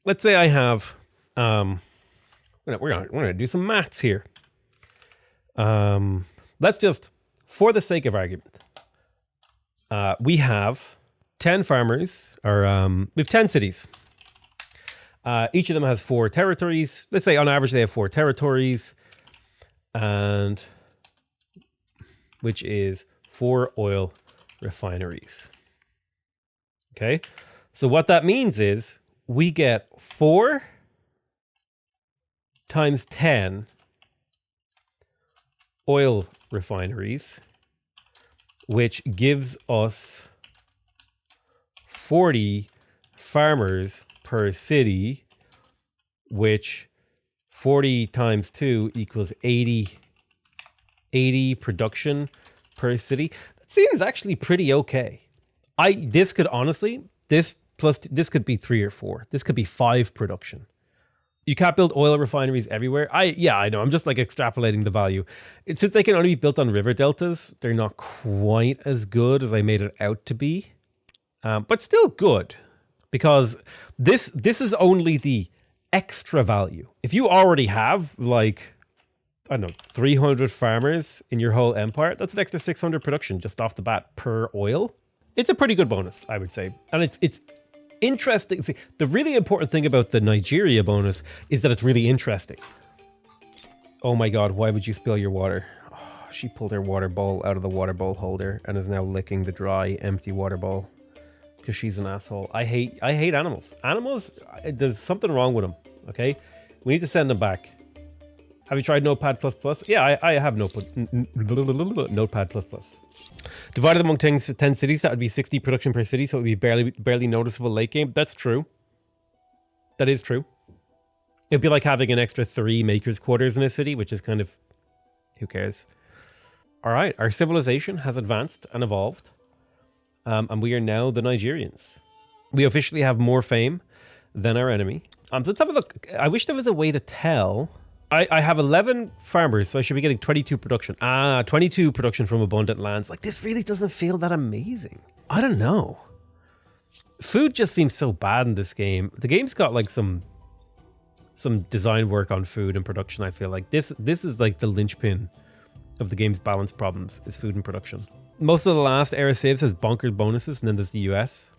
let's say I have, we're gonna do some maths here. Let's just, for the sake of argument, we have 10 farmers, or we have 10 cities. Each of them has 4 territories. Let's say on average they have 4 territories, and which is 4 oil refineries. Okay, so what that means is we get 4 times 10 oil refineries, which gives us 40 farmers per city, which 40 times 2 equals 80 production per city. That seems actually pretty okay. This could honestly, this could be 3 or 4. This could be 5 production. You can't build oil refineries everywhere. I know. I'm just like extrapolating the value. Since they can only be built on river deltas, they're not quite as good as I made it out to be. But still good, because this is only the extra value. If you already have like, I don't know, 300 farmers in your whole empire, that's an extra 600 production just off the bat per oil. It's a pretty good bonus, I would say. And it's interesting. See, the really important thing about the Nigeria bonus is that it's really interesting. Oh my God, why would you spill your water? Oh, she pulled her water bowl out of the water bowl holder and is now licking the dry, empty water bowl because she's an asshole. I hate animals. Animals, there's something wrong with them, okay? We need to send them back. Have you tried Notepad++? Yeah, I have Notepad++. Divided among 10 cities, that would be 60 production per city, so it would be barely noticeable late game. That's true. That is true. It'd be like having an extra 3 makers quarters in a city, which is kind of, who cares? All right, our civilization has advanced and evolved, and we are now the Nigerians. We officially have more fame than our enemy. So let's have a look. I wish there was a way to tell. I have 11 farmers, so I should be getting 22 production. 22 production from abundant lands. Like, this really doesn't feel that amazing. I don't know. Food just seems so bad in this game. The game's got like some design work on food and production. I feel like this is like the linchpin of the game's balance problems is food and production. Most of the last era saves has bonkers bonuses, and then there's the US.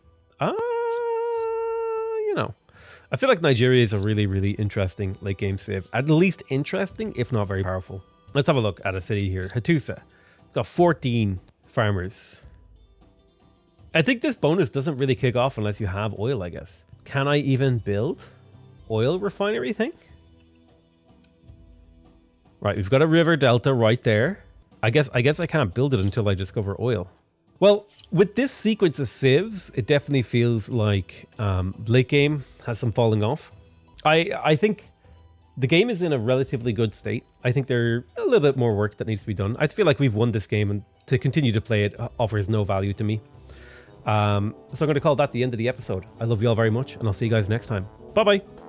I feel like Nigeria is a really, really interesting late game save. At least interesting, if not very powerful. Let's have a look at a city here. Hattusa. It's got 14 farmers. I think this bonus doesn't really kick off unless you have oil, I guess. Can I even build oil refinery thing? Right, we've got a river delta right there. I guess I can't build it until I discover oil. Well, with this sequence of sieves, it definitely feels like late game has some falling off. I think the game is in a relatively good state. I think there's a little bit more work that needs to be done. I feel like we've won this game, and to continue to play it offers no value to me. So I'm going to call that the end of the episode. I love you all very much, and I'll see you guys next time. Bye-bye.